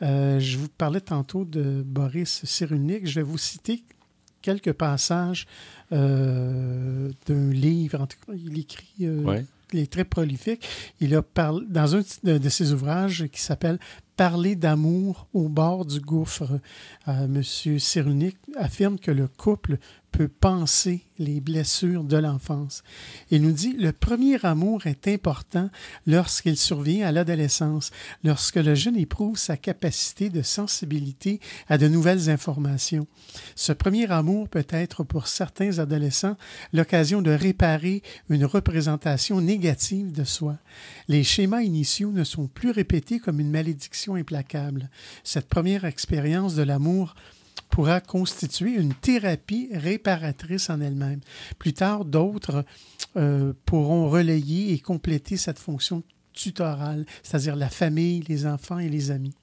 Je vous parlais tantôt de Boris Cyrulnik. Je vais vous citer quelques passages d'un livre. En tout cas, il écrit... Il est très prolifique. Il a parlé dans un de ses ouvrages qui s'appelle « Parler d'amour au bord du gouffre ». M. Cyrulnik affirme que le couple peut penser les blessures de l'enfance. Il nous dit « Le premier amour est important lorsqu'il survient à l'adolescence, lorsque le jeune éprouve sa capacité de sensibilité à de nouvelles informations. Ce premier amour peut être pour certains adolescents l'occasion de réparer une représentation négative de soi. Les schémas initiaux ne sont plus répétés comme une malédiction implacable. Cette première expérience de l'amour pourra constituer une thérapie réparatrice en elle-même. Plus tard, d'autres pourront relayer et compléter cette fonction tutorale, c'est-à-dire la famille, les enfants et les amis.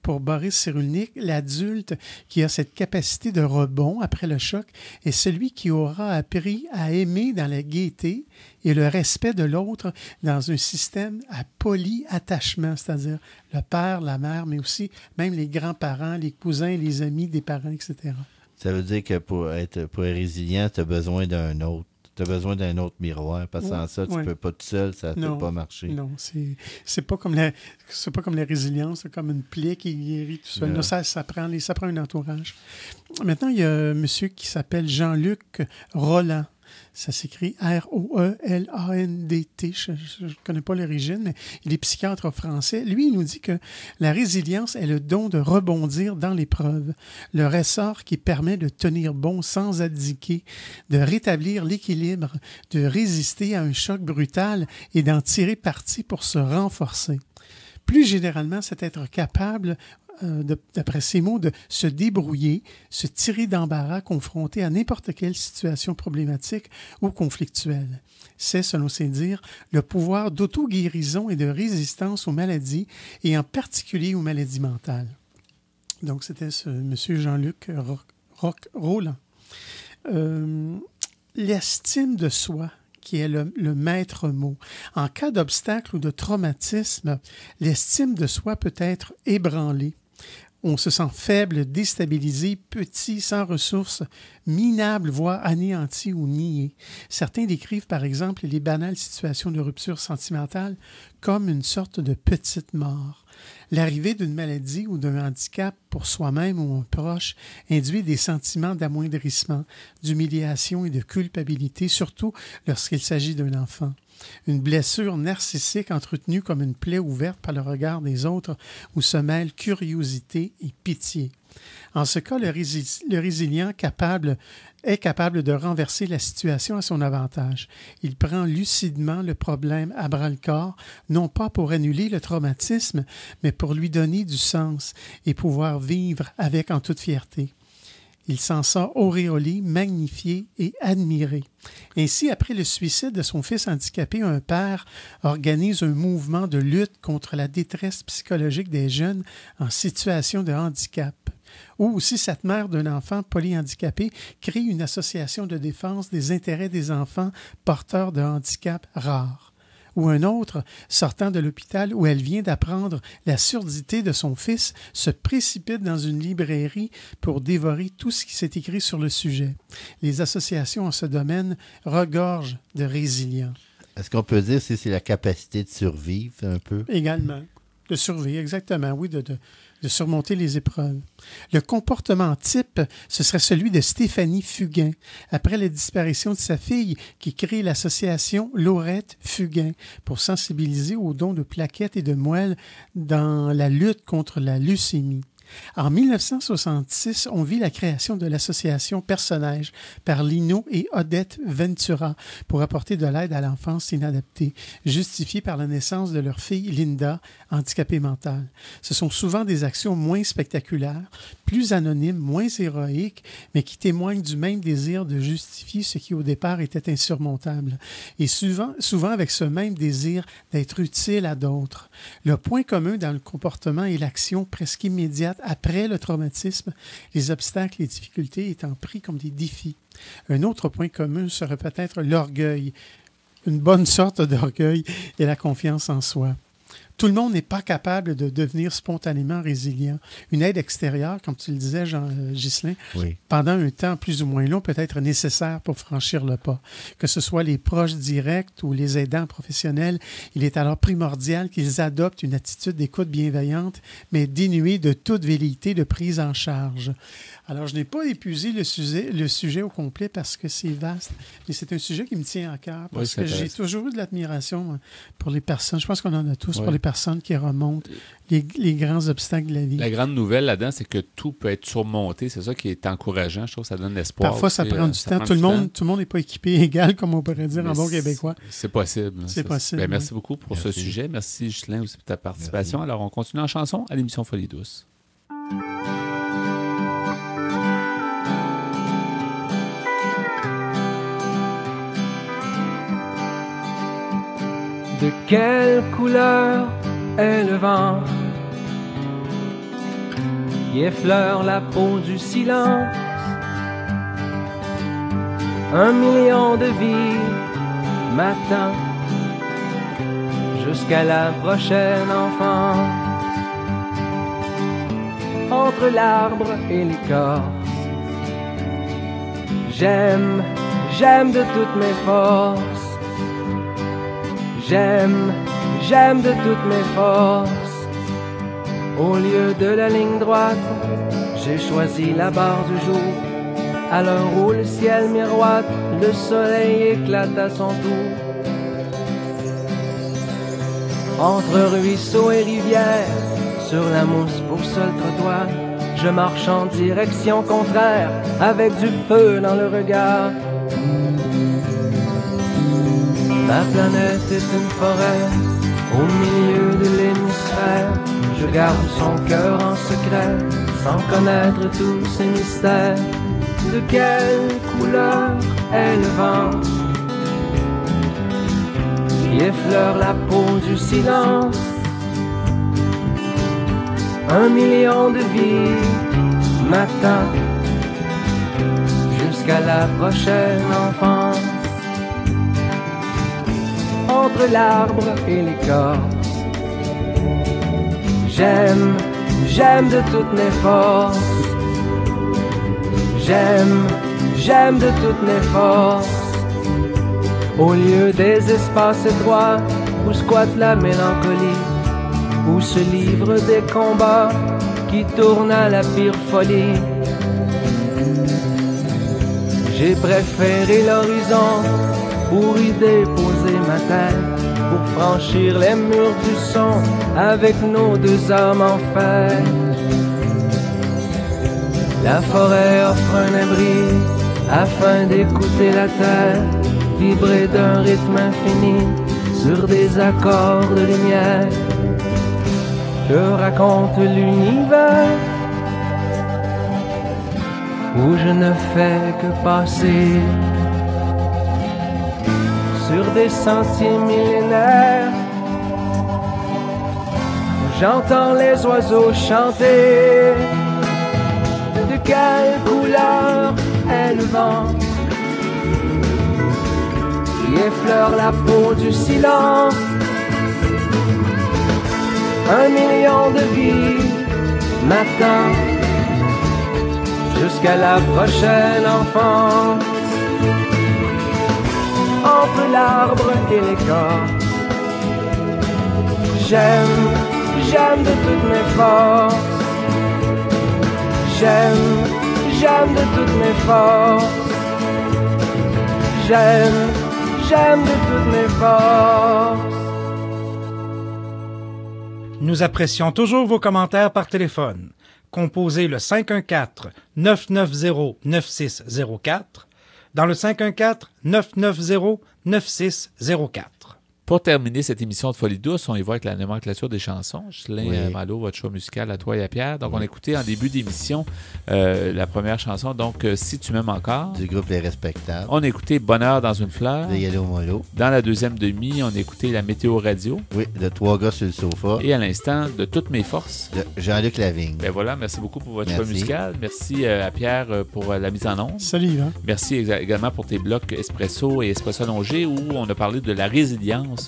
Pour Boris Cyrulnik, l'adulte qui a cette capacité de rebond après le choc est celui qui aura appris à aimer dans la gaieté et le respect de l'autre dans un système à polyattachement, c'est-à-dire le père, la mère, mais aussi même les grands-parents, les cousins, les amis des parents, etc. Ça veut dire que pour être résilient, tu as besoin d'un autre. Tu as besoin d'un autre miroir, parce que sans ça, tu ne peux pas tout seul, ça ne peut pas marcher. Non, c'est pas comme la résilience, c'est comme une plaie qui guérit tout seul. Non, ça prend un entourage. Maintenant, il y a un monsieur qui s'appelle Jean-Luc Roland. Ça s'écrit R-O-E-L-A-N-D-T. Je ne connais pas l'origine, mais il est psychiatre français. Lui, il nous dit que la résilience est le don de rebondir dans l'épreuve, le ressort qui permet de tenir bon sans abdiquer, de rétablir l'équilibre, de résister à un choc brutal et d'en tirer parti pour se renforcer. Plus généralement, c'est être capable d'après ces mots, de se débrouiller, se tirer d'embarras confronté à n'importe quelle situation problématique ou conflictuelle. C'est, selon ses dires, le pouvoir d'auto-guérison et de résistance aux maladies, et en particulier aux maladies mentales. Donc, c'était ce monsieur Jean-Luc Roland. L'estime de soi, qui est le maître mot. En cas d'obstacle ou de traumatisme, l'estime de soi peut être ébranlée. On se sent faible, déstabilisé, petit, sans ressources, minable, voire anéanti ou nié. Certains décrivent par exemple les banales situations de rupture sentimentale comme une sorte de petite mort. L'arrivée d'une maladie ou d'un handicap pour soi-même ou un proche induit des sentiments d'amoindrissement, d'humiliation et de culpabilité, surtout lorsqu'il s'agit d'un enfant. Une blessure narcissique entretenue comme une plaie ouverte par le regard des autres où se mêlent curiosité et pitié. En ce cas, le résilient est capable de renverser la situation à son avantage. Il prend lucidement le problème à bras-le-corps, non pas pour annuler le traumatisme, mais pour lui donner du sens et pouvoir vivre avec en toute fierté. Il s'en sort auréolé, magnifié et admiré. Ainsi, après le suicide de son fils handicapé, un père organise un mouvement de lutte contre la détresse psychologique des jeunes en situation de handicap. Ou aussi, cette mère d'un enfant polyhandicapé crée une association de défense des intérêts des enfants porteurs de handicap rares. Ou un autre, sortant de l'hôpital où elle vient d'apprendre la surdité de son fils, se précipite dans une librairie pour dévorer tout ce qui s'est écrit sur le sujet. Les associations en ce domaine regorgent de résilience. Est-ce qu'on peut dire si c'est la capacité de survivre un peu? Également. De survivre, exactement, oui, de surmonter les épreuves. Le comportement type, ce serait celui de Stéphanie Fugain, après la disparition de sa fille, qui crée l'association Laurette Fugain pour sensibiliser aux dons de plaquettes et de moelle dans la lutte contre la leucémie. En 1966, on vit la création de l'association Personnage par Lino et Odette Ventura pour apporter de l'aide à l'enfance inadaptée, justifiée par la naissance de leur fille Linda, handicapée mentale. Ce sont souvent des actions moins spectaculaires, plus anonymes, moins héroïques, mais qui témoignent du même désir de justifier ce qui au départ était insurmontable, et souvent avec ce même désir d'être utile à d'autres. Le point commun dans le comportement est l'action presque immédiate après le traumatisme, les obstacles, les difficultés étant pris comme des défis. Un autre point commun serait peut-être l'orgueil, une bonne sorte d'orgueil et la confiance en soi. Tout le monde n'est pas capable de devenir spontanément résilient. Une aide extérieure, comme tu le disais, Ghislain, oui, pendant un temps plus ou moins long peut être nécessaire pour franchir le pas. Que ce soit les proches directs ou les aidants professionnels, il est alors primordial qu'ils adoptent une attitude d'écoute bienveillante, mais dénuée de toute velléité de prise en charge. Alors, je n'ai pas épuisé le sujet au complet parce que c'est vaste, mais c'est un sujet qui me tient à cœur parce que j'ai toujours eu de l'admiration pour les personnes. Je pense qu'on en a tous, pour les personnes qui remontent les grands obstacles de la vie. La grande nouvelle là-dedans, c'est que tout peut être surmonté. C'est ça qui est encourageant. Je trouve que ça donne l'espoir. Parfois, ça prend du temps. Tout le monde n'est pas équipé égal, comme on pourrait dire en bon québécois. C'est possible. C'est possible. Ben, merci beaucoup pour ce sujet. Merci, Ghislain, aussi pour ta participation. Merci. Alors, on continue en chanson à l'émission Folie douce. De quelle couleur est le vent qui effleure la peau du silence? 1 million de vies m'attend jusqu'à la prochaine enfance. Entre l'arbre et l'écorce, j'aime de toutes mes forces. J'aime de toutes mes forces. Au lieu de la ligne droite, j'ai choisi la barre du jour. À l'heure où le ciel miroite, le soleil éclate à son tour. Entre ruisseaux et rivières, sur la mousse pour seul trottoir, je marche en direction contraire, avec du feu dans le regard. Ma planète est une forêt, au milieu de l'hémisphère. Je garde son cœur en secret, sans connaître tous ses mystères. De quelle couleur est le vent qui effleure la peau du silence? 1 million de vies m'attend jusqu'à la prochaine enfance. Entre l'arbre et l'écorce, j'aime de toutes mes forces. J'aime de toutes mes forces. Au lieu des espaces étroits où squatte la mélancolie, où se livrent des combats qui tournent à la pire folie, j'ai préféré l'horizon pour y déposer ma tête, pour franchir les murs du son avec nos 2 âmes en fête. La forêt offre un abri afin d'écouter la terre vibrer d'un rythme infini sur des accords de lumière. Que raconte l'univers? où je ne fais que passer sur des sentiers millénaires. J'entends les oiseaux chanter. De quelle couleur est le vent qui effleure la peau du silence? 1 million de vies m'attend jusqu'à la prochaine enfance. Entre l'arbre et l'écorce, j'aime de toutes mes forces. J'aime de toutes mes forces. J'aime de toutes mes forces. Nous apprécions toujours vos commentaires par téléphone. Composez le 514-990-9604 dans le 514-990-9604. Pour terminer cette émission de Folie douce, on y va avec la nomenclature des chansons. Ghislain Malo, votre choix musical à toi et à Pierre. Donc, on a écouté en début d'émission la première chanson, donc Si tu m'aimes encore. Du groupe Les Respectables. On a écouté Bonheur dans une fleur. De Yellow Molo. Dans la deuxième demi, on a écouté La Météo Radio. Oui, de 3 gars sur le sofa. Et à l'instant, De toutes mes forces. De Jean-Luc Lavigne. Ben voilà, merci beaucoup pour votre choix musical. Merci à Pierre pour la mise en onde. Salut, Yvan. Merci également pour tes blocs Espresso et Espresso allongé où on a parlé de la résilience.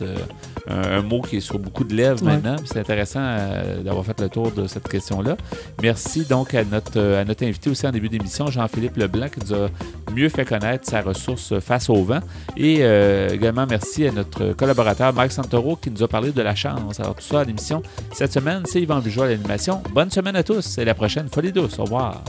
Un mot qui est sur beaucoup de lèvres maintenant. C'est intéressant d'avoir fait le tour de cette question-là. Merci donc à notre invité aussi en début d'émission, Jean-Philippe Leblanc, qui nous a mieux fait connaître sa ressource face au vent. Et également merci à notre collaborateur Mike Santoro qui nous a parlé de la chance. Alors tout ça à l'émission cette semaine, c'est Yvan Bugeaud à l'animation. Bonne semaine à tous et la prochaine Folie douce. Au revoir.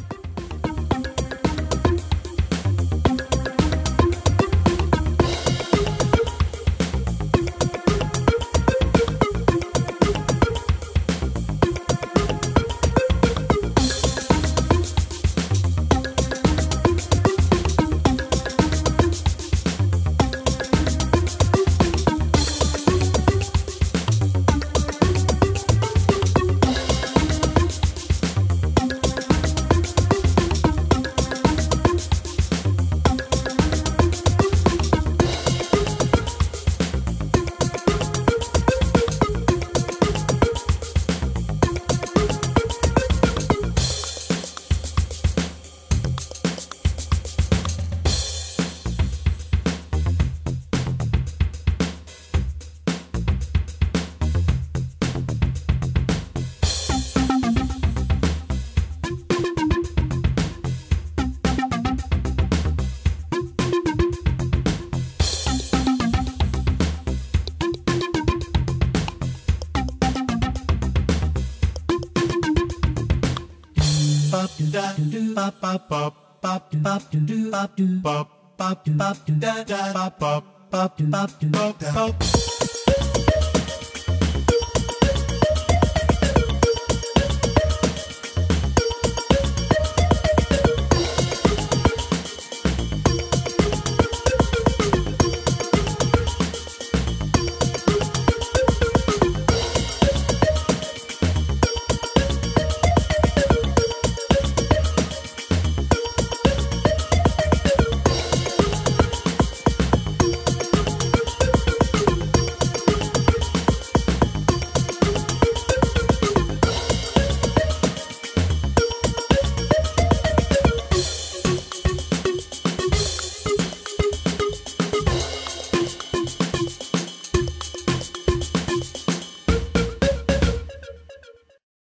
Pop